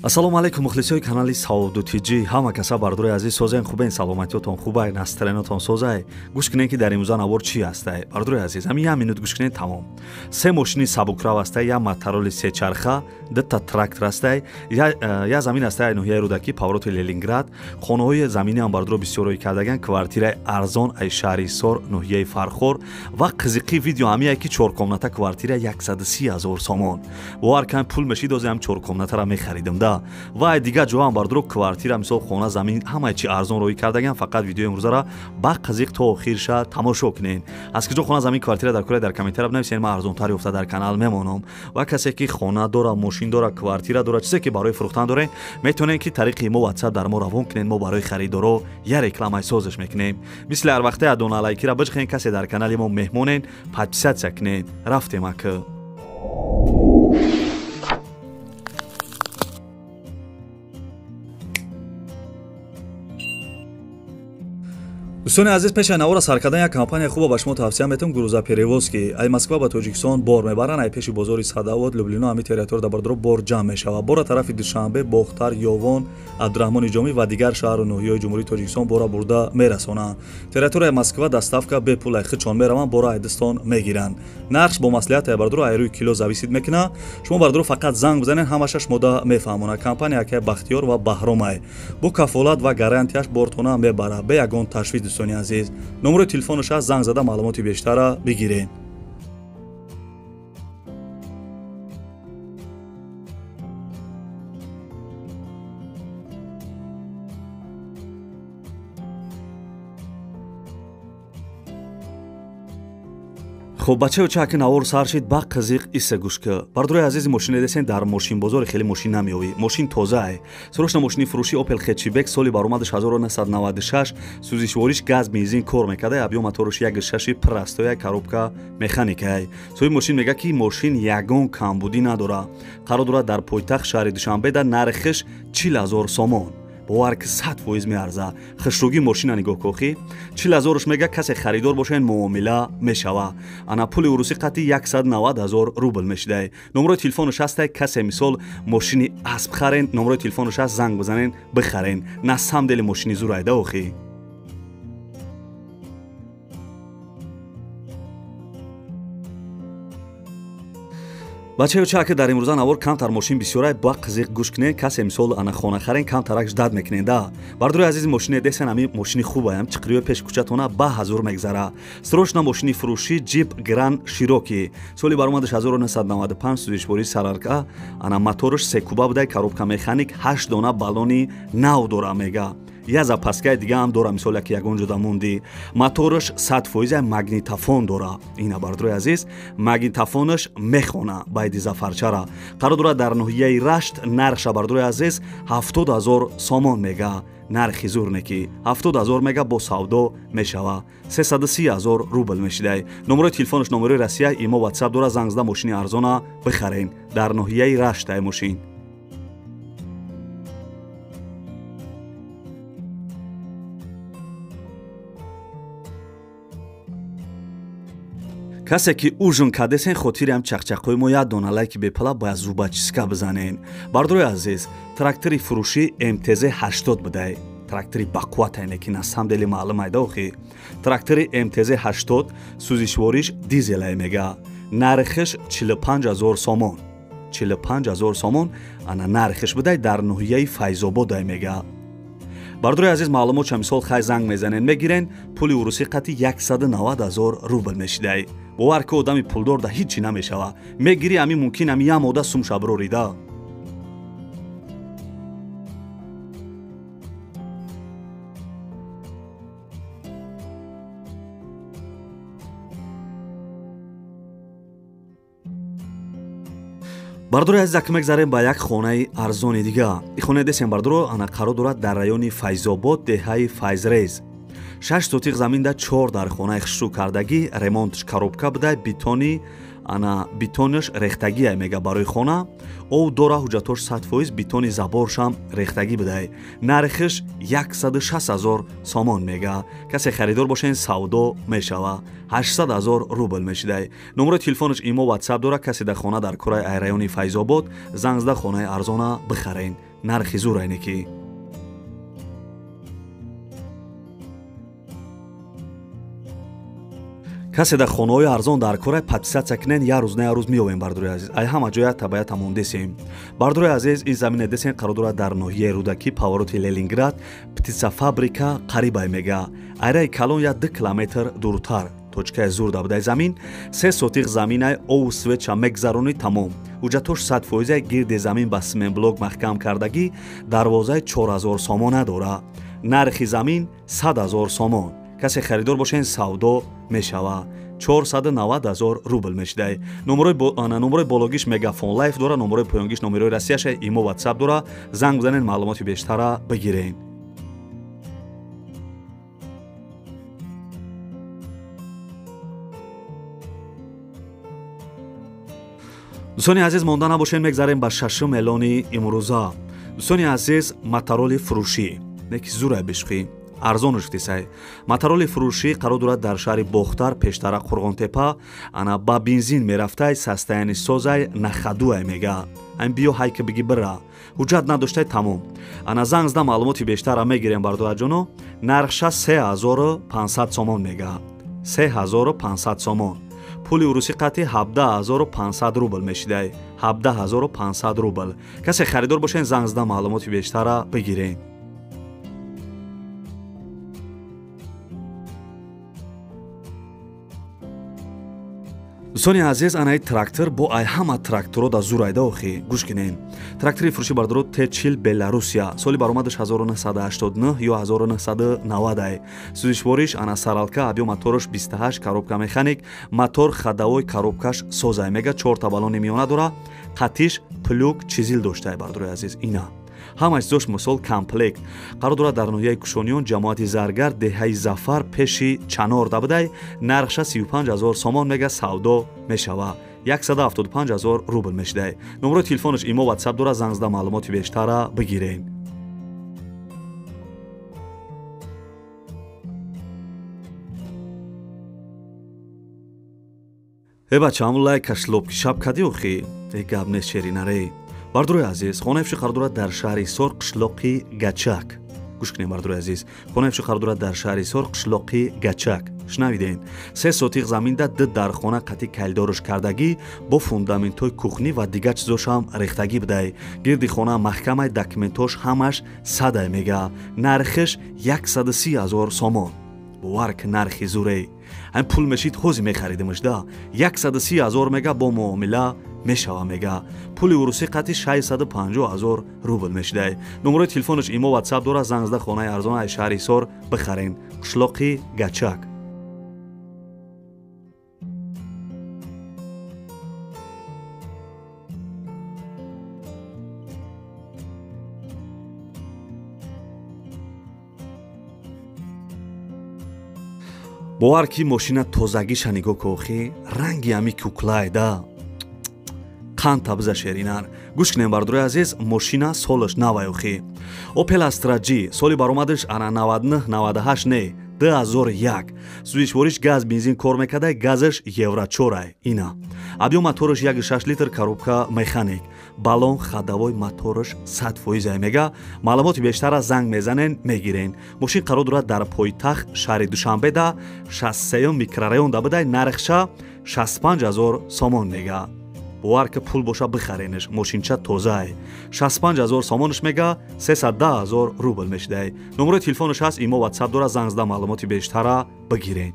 ассалому алайкум мухлисои канали Саудутиҷӣ. Ҳама каса бардури азиз созен хубен, саломатиётон хубай, настроенотон созай. Гӯш кинен ки дар имрӯза навор чи ҳастай. Бардури азиз, ҳамин 1 минут гӯш кинен тамом. Се мошини сабукрав ҳастай, я мотороли сечарха, дutta трактор ҳастай, я замин ҳастай ноҳияи Рӯдакӣ, Павроти Ленинград. Хонаҳои заминиам бардуро бисёрое кардаган, квартираи арзон ай шаҳри Сор, ноҳияи Фархор ва қизиқи видео ҳамияе ки 4 комната квартира 130 000 сомон. Бовар кам пул мешидозам 4 комнатаро мехаридам да. ва дигар ҷоам бардуро квартира мисол хона замин ҳамаи чи арзон роӣ кардаган. Фақат видеои имрӯзаро ба қизиқ то охирша тамошо кунен. аз ки ҷо хона замин квартира дар кӯра дар комментария бинависен, ман арзонтари уфта дар канал мемонам. ва касе ки хона дора, мошин дора, квартира дора, чизе ки барои фурӯхтан дорен, метавонен ки тариқи мо WhatsApp дар мо равон кунен. мо барои харидоро я рекламаи созиш мекунем. мисли ҳар вақте адона лайкира бижхен, касе дар канали мо меҳмонен, подписатсия кунен. рафтем ака. дӯстони азиз, пешаи навора сар кардани як компания хуба ба шумо тавсия метавам. Грузоперевозки ай Москва ба Тоҷикистон бор мебаранд. ай пеши бозори Садовод, Люблино ҳами территория да бардуро бор ҷамъ мешавад. бора тарафи Душанбе, Бохтар, Ёвон, Абдурахмони Ҷомӣ ва дигар шаҳру ноҳияҳои ҷумҳурии Тоҷикистон бора бурда мерасонанд. территорияи Москва доставка бепул ай хичон мераванд, бора ай Дистон мегиранд. нарх бо маслиҳат ай бардуро ай рӯи кило зависид мекунад. шумо бардуро фақат занг бизанед, ҳамаша шумода мефаҳмонад. компания ки Бахтиёр ва Баҳром ай бо кафолат ва гарантияш бортона мебарад бе ягон ташвиш. дӯстони азиз, номери телефонаш аст, занг зада маълумоти бештара бигирен. хуб бачаё ча ки навор сар шид ба қизиқ иса гӯшка. бардурои азизи мошин десен дар мошин бозори хеле мошин намеёвӣ. мошин тоза ай. срочно мошини фурӯши Opel Hatchback соли баромадаш 1996, сӯзишвориш газ бензин кор мекарда. объём моториш 1.6 простоя, коробка механика ай. соҳиби мошин мега ки мошин ягон камбудӣ надора. қарор дорад дар пойтахт шаҳри Душанбе да нархиш 40 000 сомон. бовар ки 100% меарза. хушруги мошина нигоҳ кохӣ. 40 000 мега касе харидор бошен муомила мешава. ана пули уруси қати 190 000 рубл мешидай. номерои телефонаш ҳастай, касе мисол мошини асб харен, номерои телефонаш ҳаст, занг бизанен бихарен. на самдели мошини зур айда охӣ. бачаё ча ки дар имрӯза навор камтар мошин бисёрай ба қизиқ гӯш кунен. касе мисол ана хона харен камтарак ждад мекунен да. бардурои азизи мошине десен ами мошини хубаям чиқриё пеш кӯчатона ба ҳазур мегзара. срочно мошини фурӯши Jeep Grand Cherokee соли баромадаш 1995, сӯзишвории сарарка, ана моториш секуба будай, коробка механик, 8 дона баллони нав дора мега. я запаскаи дига ҳам дора, мисол як ягон ҷуда монди. моториш 100% магнитофон дора. ина бардурои азиз, магнитофонаш мехона байди зафарчара. қарор дорад дар ноҳияи Рашт. нархша бардурои азиз 70 000 сомон мега. нархи зур неки 70 000 мега бо савдо мешава. 330 000 рубл мешидай. номерои телефонаш номерои Россия, имо WhatsApp дора. занг зада мошини арзона бихарен. дар ноҳияи Рашт ай мошин. касе ки ужин кадесен хотири ҳам чақчақҳои мо як дона лайки бепала бояд зубачиска бизанен. бардурои азиз, трактори фурӯши МТЗ 80 будай. трактори бақувватайне ки на самдели маълум айда охӣ. трактори МТЗ 80 сӯзишвориш дизелай мега. нархиш 45 000 сомон. 45 000 сомон ана нархиш будай. дар ноҳияи Файзобод ай мега. бардурои азиз, маълумотша мисол хай занг мезанен мегирен. пули уруси қати 190 000 рубл мешидай. бовар ки одами пулдор да ҳичи намешава. мегири ами мумкин ами як мода сумша бирорида. бардурои азиз, ака мегзарем ба як хонаи арзони дига. и хона десем бардуро ана қарор дорад дар раёни Файзобод, деҳаи Файзрез. 6 сотиқ замин да 4 дар хонаи хушрӯ кардагӣ, ремонтш коробка будай, бетони ана бетонаш рехтагие мега барои хона ов дора ҳуҷҷатош 100% бетони заборшам рехтагӣ бидай нархиш 160,000 сомон мега касе харидор бошен савдо мешава 800,000 рубл мешидай номеро телефонаш имо ватсап дора касе дар хона дар кораи айрайони файзобод зангзда хонаи арзона бихарен нархи зурайне ки касе дар хонаҳои арзон дар кораи подписатсия кунен як рӯз на як рӯз меёбем бардурои азиз ай ҳама ҷоя табая тамом десем бардурои азиз ин замине десен қарор дорад дар ноҳияи рӯдакӣ повороти Ленинград птицафабрика қарибай мега айраи калон як 2 километр дуртар точкаи зур дабудай замин 3 сотиқ заминай ову свеча мегзарони тамом ҳуҷҷатош 100% гирди замин ба семенблок маҳкам кардагӣ дарвозаи 4000 сомона дора нархи замин 100,000 сомон касе харидор бошен савдо мешава 490,000 рубл мешидай номерои бологиш мегафон лайф дора номерои поёнгиш номерои россияша имо ватсап дора занг бизанен маълумоти бештара бигирен дӯстони азиз монда набошен мегзарем ба шашум эълони имрӯза дӯстони азиз матароли фурӯшӣ неки зурай бишқӣ арзонаш дисай матароли фурӯшӣ қарор дорад дар шаҳри бохтар пештара қурғонтепа ана ба бензин мерафтай састаяни созай нахадуай мега ан биё ҳайка биги бира ҳуҷҷат надоштай тамом ана занг зда маълумоти бештара мегирем бардоаҷоно нархша 3500 сомон мега 3500 сомон пули урусӣ қатъи 17500 рубл мешидай 17500 рубл касе харидор бошен занг зда маълумоти бештара бигирен дӯстони азиз анаи трактор бо ай ҳама тракторо да зурайда охи гӯш кинен трактори фурӯшӣ бардоро Т40 Беларусия соли баромадаш 1989 ё 1990 ай сӯзишвориш ана саралка абё мотораш 28 коробка механик мотор хадавой коробкаш созай мега 4 та балони миёна дора қатиш плюк чизил доштае бардорои азиз ина ҳамаш зош мисол комплект қарор дорад дар ноҳияи кушониён ҷамоати заргар деҳаи зафар пеши чанор дабудай нархша 35,000 сомон мега савдо мешава 175,000 рубл мешидай номерои телефонаш имо ватсап дора занг зда маълумоти бештара бигирен бачаам лайкаш лобки шаб кади охи гап нест шеринаре бардурои азиз хонаи қарор дорад дар шаҳри Исор қишлоқи Гачак гӯш кинем бардурои азиз хонаи қарор дорад дар шаҳри Исор қишлоқи Гачак шунавиден 3 сотиқ заминда 2 дархона қатъи кайлдораш кардагӣ бо фундаментҳои кухнӣ ва дигар чизошам рехтагӣ бидай гирди хона маҳкамай документош ҳамаш садай мега нархиш 130,000 сомон бовар ки нархи зуре ҳам пул мешид ҳози мехаридимаш да 130,000 мега бо муомила мешава мега пули урусӣ қатъи 650,000 рубл мешидай номерои телефонаш имо ватсап дора занг зда хонаи арзон ай шаҳри Исор бихарен қишлоқи Гачак бовар ки мошина тозагиша нигоҳ ку охи ранги ҳами куклай да қанта биза шеринар гӯш кинем бардурои азиз мошина солаш навай охи Opel Astra G соли баромадаш ана 99-98 не 2001 сӯзишвориш газ бензин кор мекардай газаш евро 4 ай ина абё мотораш 1.6 литр коробка механик балон хадавой мотораш 100% ай мега маълумоти бештара занг мезанен мегирен мошин қарор дорад дар пойтахт шаҳри Душанбеда 63 микрорайон дабудай нархша 65,000 сомон мега бовар ки пул боша бихаренаш мошинча тозаи 65,000 сомонаш мега 310,000 рубл мешидай номерои телефонаш ҳаст имо ватсап дора занг зда маълумоти бештара бигирен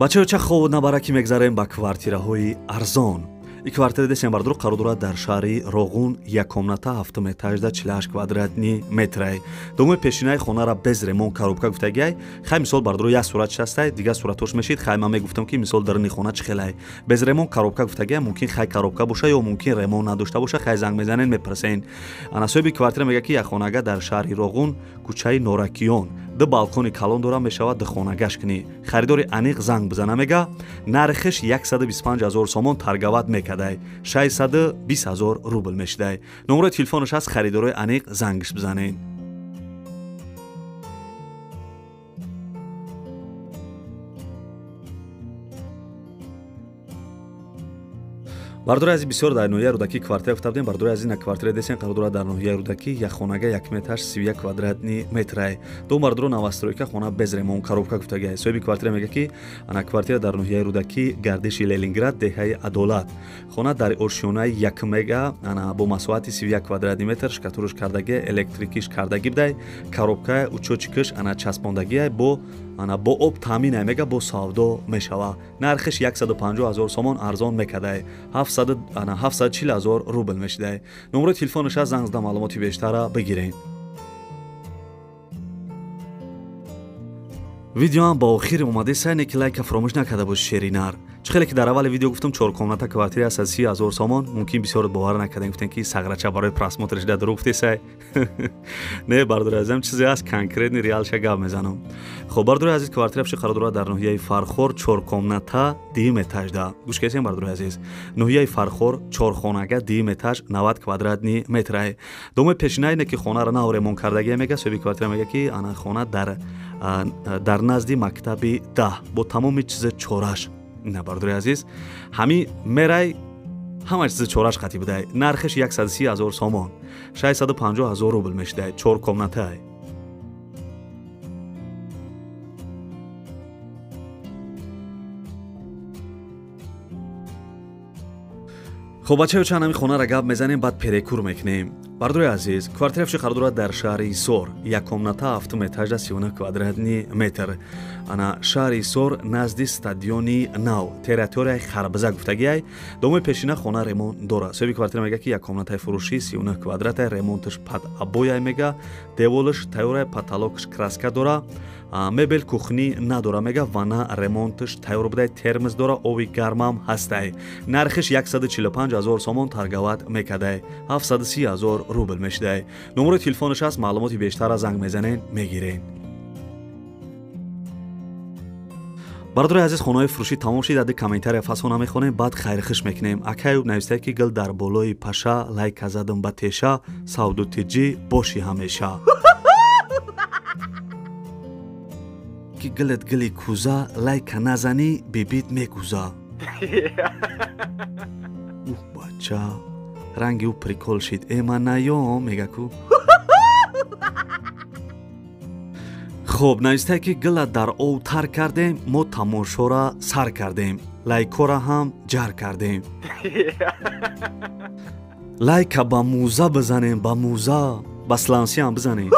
бачаё ча хову набара ки мегзарем ба квартираҳои арзон این کвартира десем бардро қарор дорад дар шаҳри Роғун якомната 7 этажда 48 квадратни метрай. Домои пешинаи хонара без ремонт коробка гуфтагиай. Хай мисол бардро як сурат шастай, дига суратош мешид. Хай ман мегуфтам ки мисол дарни хона чӣ хелай. Без ремонт коробка гуфтагиай, мумкин хай коробка боша ё мумкин ремонт надошта боша. Хай занг мезанен мепарсен. Ана соҳиби квартира мега ки як хонага дар шаҳри Роғун кӯчаи Норакиён ду балкони калон дора мешавад ду хонагаш кунӣ. Харидори аниқ занг бизана мега нархиш 125,000 сомон таргават мекадай. 620,000 рубл мешидай. номерои телефонаш ҳаст, харидори аниқ зангиш бизанен. бардори ази бисёр дар ноҳияи Рӯдакӣ квартира гуфтабдем. бардори ази на квартира десен қарор дорад дар ноҳияи Рӯдакӣ як хонага 1 метаж 31 квадратни метрай. Ду бардро навастройка хона без ремонт коробка гуфтагиай. соҳиби квартира мега ки ана квартира дар ноҳияи Рӯдакӣ гардиши Ленинград деҳаи Адолат. хона дар ошёнаи 1 мега ана бо масоҳати 31 квадратни метр шикатурш кардаги электрикиш кардаги бидай. коробка учочикаш ана часпондагиай бо бо об таъминай мега бо савдо мешава. нархиш 150,000 сомон арзон мекадай. 740,000 рубл мешидай. номерои телефонаш аз занг зада маълумоти бештара бигирен. видеоам ба охир омаде. сайне ки лайка фаромӯш накарда бош шеринар. чӣ хеле ки дар аввали видео гуфтам 4 комната квартира аст аз 30,000 сомон. мумкин бисёр бовар накардем, гуфтем ки сағрача барои просмотр шуда дурӯғ гуфтесай. не бардори азизам, чизе аст конкретни реалша гап мезанам. хоб бардори азиз квартира пеши қарор дорад дар ноҳияи Фархор 4 комната 2 этажда. гӯш кесем бардори азиз. ноҳияи Фархор 4 хонага 2 этаж 90 квадратни метрай. домои пешинаи не ки хонара нав ремонт кардагия мега. соҳиби квартира мега ки ана хона дар назди мактаби 10 бо тамоми чизе чораш. не бардори азиз, ҳами мерай ҳама чизи чораш қатӣ бидай. нархиш 130,000 сомон, 650,000 рубл мешидай. 4 комнатаи. хоб бачаё чанд ҳами хонара гап мезанем, баъд перекур мекунем. бардори азиз, квартира фиши қарор дорад дар шаҳри Исор, як комната 7 этажда 39 квадратни метр. ана шаҳри Исор назди стадиони нав, территорияи Харбиза гуфтагиай. домои пешина хона ремонт дора. соҳиби квартира мега ки як комнатаи фурӯшӣ 39 квадратаи ремонташ пад абояй мега. деволаш тайёрай, потолокаш краска дора. мебел кухни надора мега. ванна ремонташ тайёр будай. термос дора, оби гармам ҳастай. нархиш 145,000 сомон таргават мекадай. 730,000 рубл мешидай. номерои телефонаш аст, маълумоти бештара занг мезанен мегирен. бардори азиз, хонаи фурӯшӣ тамом шид. ади комментария фасона мехонем, баъд хайрхиш мекунем. акаю навистае ки гил дар болои паша, лайка задам ба теша, савду тиҷӣ боши ҳамеша. ки гилет гили кӯза, лайка назанӣ бибит мегуза. бача ранги ӯ прикол шид. ман наём мегаку. хоб навистае ки гила дар ов тар кардем, мо тамошора сар кардем, лайкора ҳам ҷар кардем. лайка ба мӯза бизанем, ба мӯза ба слансиам бизанем.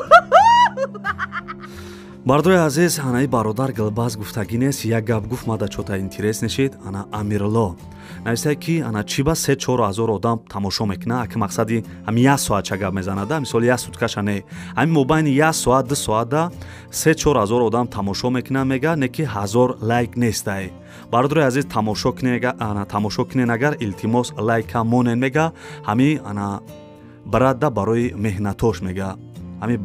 бардори азиз, анаи бародар гилбаз гуфтагӣ нест. як гап гуфт, мада чота интерес нешид. ана Амирло навистае ки ана чи ба 3-4 ҳазор одам тамошо мекуна. аки мақсади ҳами 1 соатча гап мезанада, мисол 1 суткаша не, ҳами мобайни 1 соат 2 соата 3-4 ҳазор одам тамошо мекуна мега. не ки 1000 лайк нестай. бардори азиз, тамошо кунен агар илтимос лайка монен мега. ҳами ана брадда барои меҳнатош мега. ҳами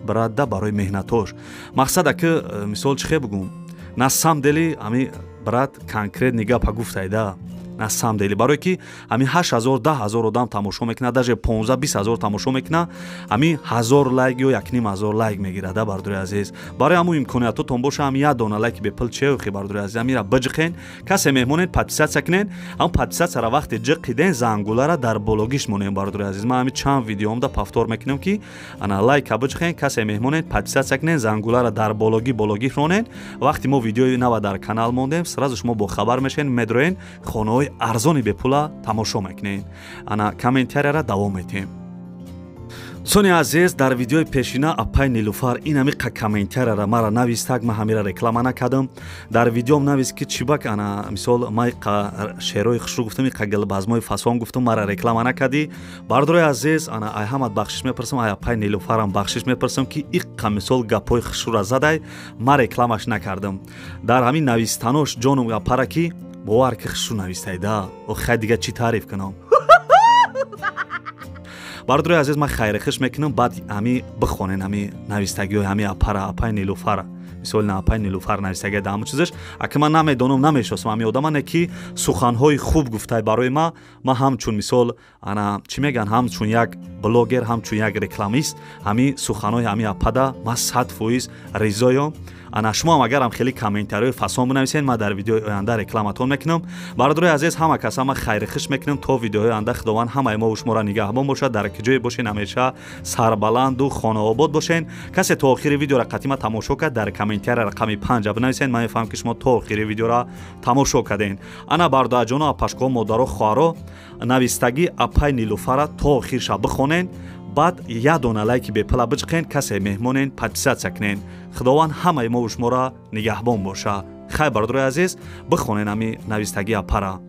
брадда барои меҳнатош. мақсад аки мисол чӣ хе бигум, на сам дели ҳами брат конкретни гапа гуфтайда. на сам дели барое ки ҳами 8,000 10,000 одам тамошо мекуна, даже 15-20,000 тамошо мекуна. ҳами 1000 лайк ё 1500 лайк мегирада. бардори азиз, барои ҳамун имкониятотон боша, ҳами як дона лайки бепул чеохи. бардори азиз, ҳамира биҷиқен, касе меҳмонен подписатсия кунен. ҳам подписатсияра вақте ҷиқиден зангулара дар бологиш монен. бардори азиз, ман ҳами чанд видеомда повтор мекунам ки ана лайка биҷиқен, касе меҳмонен подписатсия кунен, зангулара дар бологи ронен. вақте мо видеои нава дар канал мондем, сразу шумо бохабар мешен, медроен хонаҳои арзони бепула тамошо мекунен. ана комментарияра давом метем. Сони азиз, дар видеои пешина апай Нилуфар ин амиқа комментарияро мара навистаг, ма ҳамира реклама накардам. Дар видеом навист ки чибак ана мисол ма иқа шеърои хушрӯ гуфтам, иқа гилбазмои фасон гуфтам, мара реклама накардӣ. Бардорои азиз, ана ай ҳамат бахшиш мепарсам, ай апай Нилуфарам бахшиш мепарсам ки иқа мисол гапои хушрӯра задай, ма рекламаш накардам. Дар ҳамин навистанош ҷонум гапара ки бовар ки хушрӯ навистайда, охай дига чӣ таъриф кунам. Бардорои азиз, ман хайрихиш мекунам, баъд ами бихонен ами навистагиҳои ами апара, апай Нилуфара. мисол на апай Нилуфар навистагиҳои дар ҳамон чизаш, аки ман намедонам, намешиносам ами одамане ки суханҳои хуб гуфтай барои ма ҳамчун мисол ана чӣ мегӯянд, ҳамчун як блогер, ҳамчун як рекламист, ами суханҳои ами апада ман 100% ризоям. ана шумоам агарам хеле комментарияи фасон бинависед, ман дар видеои оянда рекламатон мекунам. Бародарои азиз, ҳама каса ман хайрихиш мекунам то видеои оянда худованд ҳамаи мо шуморо нигаҳбон бошад, дар ки ҷое бошен, ҳамеша сарбаланду хонаобод бошен. касе то охири видеоро қатима тамошо кард, дар комментария рақами 5 бинависед, ман мефаҳмам ки шумо то охири видеоро тамошо карден. ана бардоаҷону апашкоҳо, модаро, хоҳаро, навистагии апай Нилуфара то охирша бихонен, баъд як дона лайки бепала бичиқен, касе меҳмонен, подписатсия кунен. худованд ҳамаи мо шуморо нигаҳбон боша. хай бародарои азиз, бихонен ами навистагии апара.